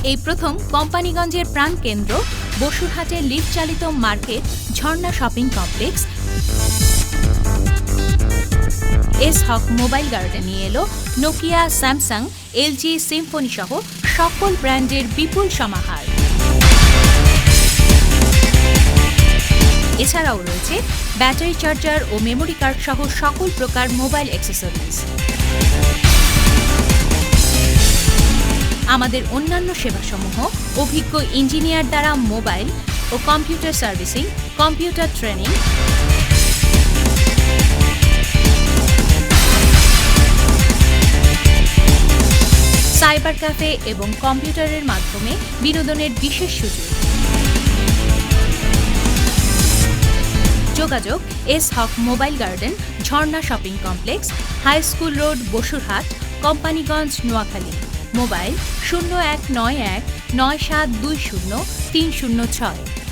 এই প্রথম কোম্পানিগঞ্জের প্রাণকেন্দ্র বসুরহাটের লিফট চালিত মার্কেট ঝর্ণা shopping complex S Haque mobile garden নিয়ে এলো নোকিয়া, স্যামসাং, এলজি, সিম্ফনি সহ সকল ব্র্যান্ডের বিপুল সমাহার। এছাড়াও রয়েছে ব্যাটারি চার্জার ও মেমোরি কার্ড সহ সকল প্রকার মোবাইল অ্যাক্সেসরিজ। আমাদের অন্যান্য সেবাসমূহ অভিজ্ঞ ইঞ্জিনিয়ার দ্বারা মোবাইল ও computer servicing, computer training, cyber cafe এবং কম্পিউটারের মাধ্যমে বিনোদনের বিশেষ সুযোগ। যোগাযোগ S Haque mobile garden, Jharna shopping complex, high school road, Basurhat, Companiganj, Noakhali. Mobile 0191 9720 306।